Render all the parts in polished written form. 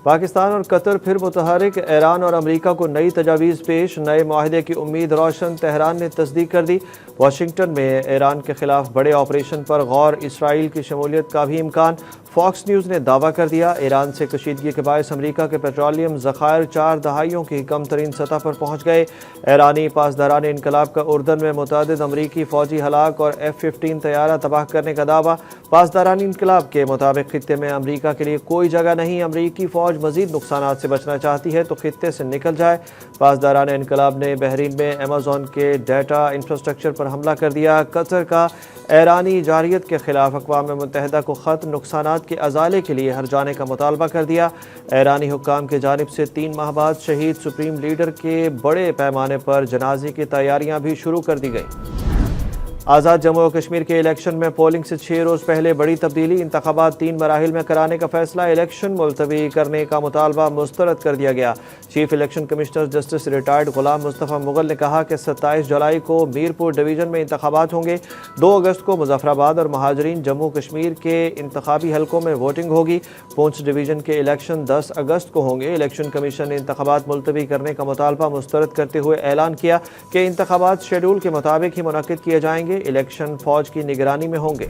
پاکستان اور قطر پھر متحرک، ایران اور امریکہ کو نئی تجاویز پیش، نئے معاہدے کی امید روشن، تہران نے تصدیق کر دی۔ واشنگٹن میں ایران کے خلاف بڑے آپریشن پر غور، اسرائیل کی شمولیت کا بھی امکان، فاکس نیوز نے دعویٰ کر دیا۔ ایران سے کشیدگی کے باعث امریکہ کے پیٹرولیم ذخائر 4 دہائیوں کی کم ترین سطح پر پہنچ گئے۔ ایرانی پاسداران انقلاب کا اردن میں متعدد امریکی فوجی ہلاک اور F-15 طیارہ تباہ کرنے کا دعویٰ۔ پاسداران انقلاب کے مطابق خطے میں امریکہ کے لیے کوئی جگہ نہیں، امریکی فوج مزید نقصانات سے بچنا چاہتی ہے تو خطے سے نکل جائے۔ پاسداران انقلاب نے بحرین میں ایمیزون کے ڈیٹا انفراسٹرکچر پر حملہ کر دیا۔ قطر کا ایرانی جارحیت کے خلاف اقوام متحدہ کو خط، نقصانات کے ازالے کے لیے ہرجانے کا مطالبہ کر دیا۔ ایرانی حکام کی جانب سے 3 ماہ بعد شہید سپریم لیڈر کے بڑے پیمانے پر جنازے کی تیاریاں بھی شروع کر دی گئیں۔ آزاد جموں و کشمیر کے الیکشن میں پولنگ سے 6 روز پہلے بڑی تبدیلی، انتخابات 3 مراحل میں کرانے کا فیصلہ، الیکشن ملتوی کرنے کا مطالبہ مسترد کر دیا گیا۔ Chief election commissioner justice retired Ghulam Mustafa Mughal نے کہا کہ 27 جولائی کو میرپور ڈویژن میں انتخابات ہوں گے، 2 اگست کو مظفر آباد اور مہاجرین جموں کشمیر کے انتخابی حلقوں میں ووٹنگ ہوگی۔ پونچھ ڈویژن کے الیکشن 10 اگست کو ہوں گے۔ الیکشن کمیشن نے انتخابات ملتوی کرنے کا مطالبہ مسترد کرتے ہوئے اعلان کیا کہ انتخابات شیڈول کے مطابق ہی منعقد کیے جائیں گے، الیکشن فوج کی نگرانی میں ہوں گے۔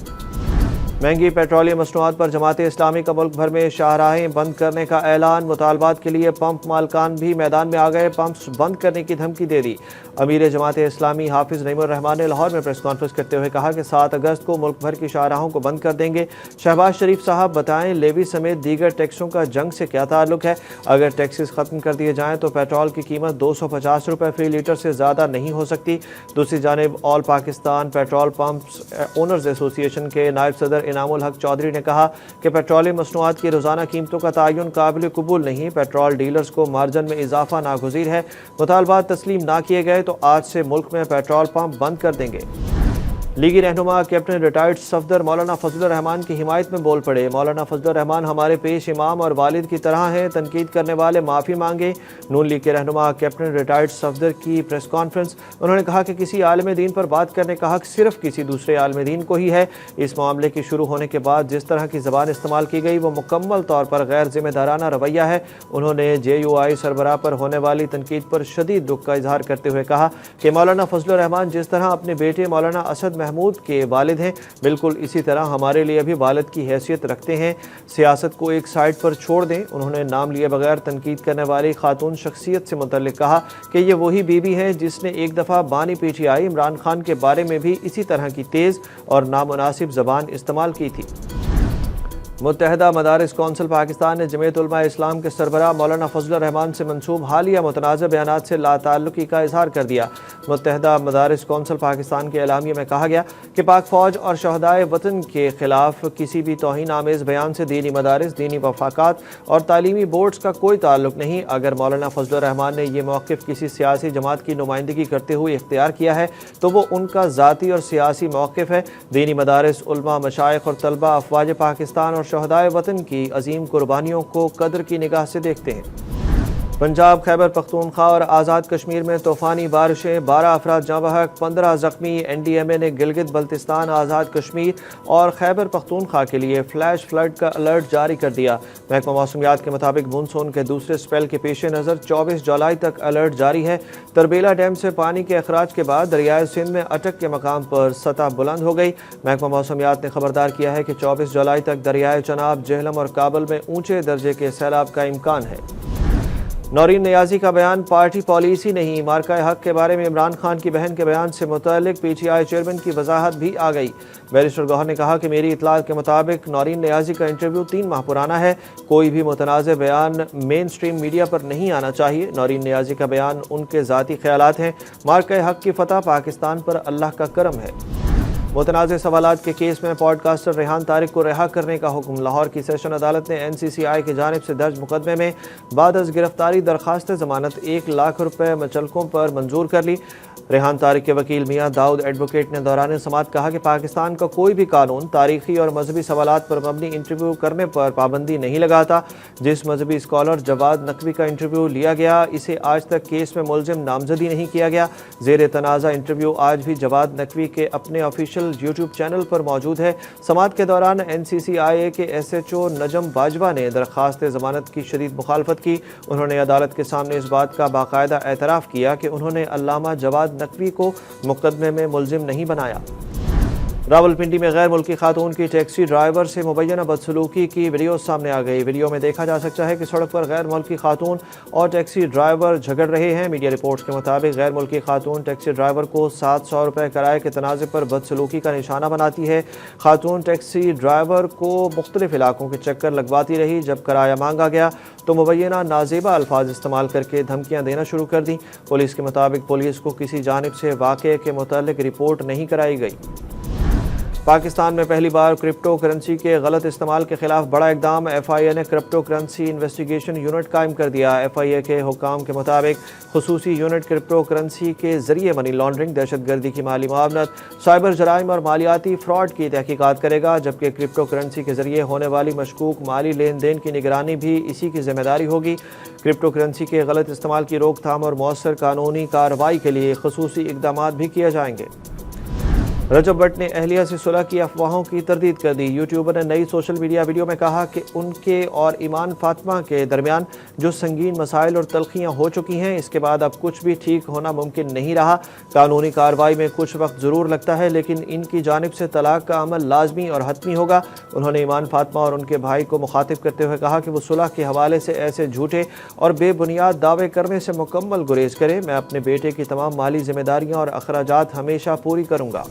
مہنگی پیٹرولیم مصنوعات پر جماعت اسلامی کا ملک بھر میں شاہراہیں بند کرنے کا اعلان، مطالبات کے لیے پمپ مالکان بھی میدان میں آ گئے، پمپس بند کرنے کی دھمکی دے دی۔ امیر جماعت اسلامی حافظ نعیم الرحمان نے لاہور میں پریس کانفرنس کرتے ہوئے کہا کہ 7 اگست کو ملک بھر کی شاہراہوں کو بند کر دیں گے۔ شہباز شریف صاحب بتائیں، لیوی سمیت دیگر ٹیکسوں کا جنگ سے کیا تعلق ہے؟ اگر ٹیکسز ختم کر دیے جائیں تو پیٹرول کی قیمت 250 روپے فی لیٹر سے زیادہ نہیں ہو سکتی۔ دوسری جانب آل پاکستان پیٹرول پمپس اونرز ایسوسی ایشن کے نائب صدر انعام الحق چودھری نے کہا کہ پیٹرولیم مصنوعات کی روزانہ قیمتوں کا تعین قابل قبول نہیں، پیٹرول ڈیلرز کو مارجن میں اضافہ ناگزیر ہے۔ مطالبات تسلیم نہ کیے گئے تو آج سے ملک میں پیٹرول پمپ بند کر دیں گے۔ لیگی رہنما کیپٹن ریٹائرڈ صفدر مولانا فضل الرحمان کی حمایت میں بول پڑے۔ مولانا فضل الرحمان ہمارے پیش امام اور والد کی طرح ہیں، تنقید کرنے والے معافی مانگیں۔ نون لیگ کے رہنما کیپٹن ریٹائرڈ صفدر کی پریس کانفرنس، انہوں نے کہا کہ کسی عالم دین پر بات کرنے کا حق صرف کسی دوسرے عالم دین کو ہی ہے۔ اس معاملے کی شروع ہونے کے بعد جس طرح کی زبان استعمال کی گئی وہ مکمل طور پر غیر ذمہ دارانہ رویہ ہے۔ انہوں نے JUI سربراہ پر ہونے والی تنقید پر شدید دکھ کا اظہار کرتے ہوئے کہا کہ مولانا فضل الرحمان جس طرح اپنے بیٹے مولانا اسد محمود کے والد ہیں، بالکل اسی طرح ہمارے لیے بھی والد کی حیثیت رکھتے ہیں۔ سیاست کو ایک سائڈ پر چھوڑ دیں۔ انہوں نے نام لیے بغیر تنقید کرنے والی خاتون شخصیت سے متعلق کہا کہ یہ وہی بیوی ہے جس نے ایک دفعہ بانی PTI عمران خان کے بارے میں بھی اسی طرح کی تیز اور نامناسب زبان استعمال کی تھی۔ متحدہ مدارس کونسل پاکستان نے جمعیت علماء اسلام کے سربراہ مولانا فضل الرحمان سے منسوب حالیہ متنازع بیانات سے لا تعلقی کا اظہار کر دیا۔ متحدہ مدارس کونسل پاکستان کے اعلامیے میں کہا گیا کہ پاک فوج اور شہدائے وطن کے خلاف کسی بھی توہین آمیز بیان سے دینی مدارس، دینی وفاقات اور تعلیمی بورڈز کا کوئی تعلق نہیں۔ اگر مولانا فضل الرحمان نے یہ موقف کسی سیاسی جماعت کی نمائندگی کرتے ہوئے اختیار کیا ہے تو وہ ان کا ذاتی اور سیاسی موقف ہے۔ دینی مدارس، علماء، مشائخ اور طلباء افواج پاکستان اور شہدائے وطن کی عظیم قربانیوں کو قدر کی نگاہ سے دیکھتے ہیں۔ پنجاب، خیبر پختونخوا اور آزاد کشمیر میں طوفانی بارشیں، 12 افراد جاں بحق، 15 زخمی۔ NDMA نے گلگت بلتستان، آزاد کشمیر اور خیبر پختونخوا کے لیے فلیش فلڈ کا الرٹ جاری کر دیا۔ محکمہ موسمیات کے مطابق مونسون کے دوسرے سپیل کے پیش نظر 24 جولائی تک الرٹ جاری ہے۔ تربیلا ڈیم سے پانی کے اخراج کے بعد دریائے سندھ میں اٹک کے مقام پر سطح بلند ہو گئی۔ محکمہ موسمیات نے خبردار کیا ہے کہ 24 جولائی تک دریائے چناب، جہلم اور کابل میں اونچے درجے کے سیلاب کا امکان ہے۔ نورین نیازی کا بیان پارٹی پالیسی نہیں، مارکہ حق کے بارے میں عمران خان کی بہن کے بیان سے متعلق PTI چیئرمین کی وضاحت بھی آ گئی۔ بیرسٹر گوہر نے کہا کہ میری اطلاع کے مطابق نورین نیازی کا انٹرویو 3 ماہ پرانا ہے، کوئی بھی متنازع بیان مین سٹریم میڈیا پر نہیں آنا چاہیے۔ نورین نیازی کا بیان ان کے ذاتی خیالات ہیں، مارکہ حق کی فتح پاکستان پر اللہ کا کرم ہے۔ متنازع سوالات کے کیس میں پوڈ کاسٹر ریحان طارق کو رہا کرنے کا حکم، لاہور کی سیشن عدالت نے NCCI کی جانب سے درج مقدمے میں بعد از گرفتاری درخواست ضمانت 1 لاکھ روپے مچلکوں پر منظور کر لی۔ ریحان طارق کے وکیل میاں داؤد ایڈوکیٹ نے دوران سماعت کہا کہ پاکستان کا کوئی بھی قانون تاریخی اور مذہبی سوالات پر مبنی انٹرویو کرنے پر پابندی نہیں لگاتا۔ جس مذہبی اسکالر جواد نقوی کا انٹرویو لیا گیا، اسے آج تک کیس میں ملزم نامزدی نہیں کیا گیا۔ زیر تنازع انٹرویو آج بھی جواد نقوی کے اپنے آفیشیل یوٹیوب چینل پر موجود ہے۔ سماعت کے دوران NCCIA کے SHO نجم باجوہ نے درخواست ضمانت کی شدید مخالفت کی۔ انہوں نے عدالت کے سامنے اس بات کا باقاعدہ اعتراف کیا کہ انہوں نے علامہ جواد نقوی کو مقدمے میں ملزم نہیں بنایا۔ راولپنڈی میں غیر ملکی خاتون کی ٹیکسی ڈرائیور سے مبینہ بدسلوکی کی ویڈیو سامنے آ گئی۔ ویڈیو میں دیکھا جا سکتا ہے کہ سڑک پر غیر ملکی خاتون اور ٹیکسی ڈرائیور جھگڑ رہے ہیں۔ میڈیا رپورٹس کے مطابق غیر ملکی خاتون ٹیکسی ڈرائیور کو 700 روپے کرائے کے تنازع پر بدسلوکی کا نشانہ بناتی ہے۔ خاتون ٹیکسی ڈرائیور کو مختلف علاقوں کے چکر لگواتی رہی۔ جب کرایہ مانگا گیا تو مبینہ نازیبا الفاظ استعمال کر کے دھمکیاں دینا شروع کر دیں۔ پولیس کے مطابق پولیس کو کسی جانب سے واقعے کے متعلق رپورٹ نہیں کرائی گئی۔ پاکستان میں پہلی بار کرپٹو کرنسی کے غلط استعمال کے خلاف بڑا اقدام۔ FIA نے کرپٹو کرنسی انویسٹیگیشن یونٹ قائم کر دیا۔ FIA کے حکام کے مطابق خصوصی یونٹ کرپٹو کرنسی کے ذریعے منی لانڈرنگ، دہشت گردی کی مالی معاونت، سائبر جرائم اور مالیاتی فراڈ کی تحقیقات کرے گا، جبکہ کرپٹو کرنسی کے ذریعے ہونے والی مشکوک مالی لین دین کی نگرانی بھی اسی کی ذمہ داری ہوگی۔ کرپٹو کرنسی کے غلط استعمال کی روک تھام اور مؤثر قانونی کارروائی کے لیے خصوصی اقدامات بھی کیے جائیں گے۔ رجب بٹ نے اہلیہ سے صلح کی افواہوں کی تردید کر دی۔ یوٹیوبر نے نئی سوشل میڈیا ویڈیو میں کہا کہ ان کے اور ایمان فاطمہ کے درمیان جو سنگین مسائل اور تلخیاں ہو چکی ہیں، اس کے بعد اب کچھ بھی ٹھیک ہونا ممکن نہیں رہا۔ قانونی کارروائی میں کچھ وقت ضرور لگتا ہے، لیکن ان کی جانب سے طلاق کا عمل لازمی اور حتمی ہوگا۔ انہوں نے ایمان فاطمہ اور ان کے بھائی کو مخاطب کرتے ہوئے کہا کہ وہ صلح کے حوالے سے ایسے جھوٹے اور بے بنیاد دعوے کرنے سے مکمل گریز کریں۔ میں اپنے بیٹے کی تمام مالی ذمہ داریاں اور اخراجات ہمیشہ پوری کروں گا۔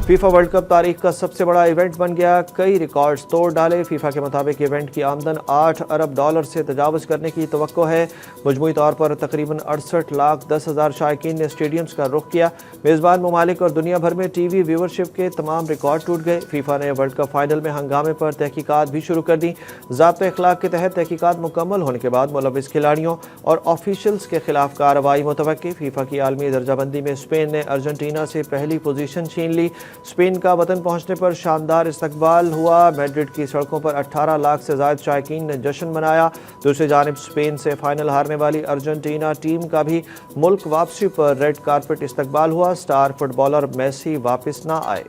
فیفا ورلڈ کپ تاریخ کا سب سے بڑا ایونٹ بن گیا، کئی ریکارڈز توڑ ڈالے۔ فیفا کے مطابق ایونٹ کی آمدن $8 ارب سے تجاوز کرنے کی توقع ہے۔ مجموعی طور پر تقریباً 68,10,000 شائقین نے اسٹیڈیمز کا رخ کیا۔ میزبان ممالک اور دنیا بھر میں ٹی وی ویورشپ کے تمام ریکارڈ ٹوٹ گئے۔ فیفا نے ورلڈ کپ فائنل میں ہنگامے پر تحقیقات بھی شروع کر دیں۔ ضابطۂ اخلاق کے تحت تحقیقات مکمل ہونے کے بعد ملوث کھلاڑیوں اور آفیشلز کے خلاف کارروائی متوقع۔ فیفا کی عالمی درجہ بندی میں اسپین نے ارجنٹینا سے پہلی پوزیشن چھین لی۔ اسپین کا وطن پہنچنے پر شاندار استقبال ہوا۔ میڈرڈ کی سڑکوں پر 18 لاکھ سے زائد شائقین نے جشن منایا۔ دوسری جانب اسپین سے فائنل ہارنے والی ارجنٹینا ٹیم کا بھی ملک واپسی پر ریڈ کارپٹ استقبال ہوا۔ سٹار فٹ بالر میسی واپس نہ آئے۔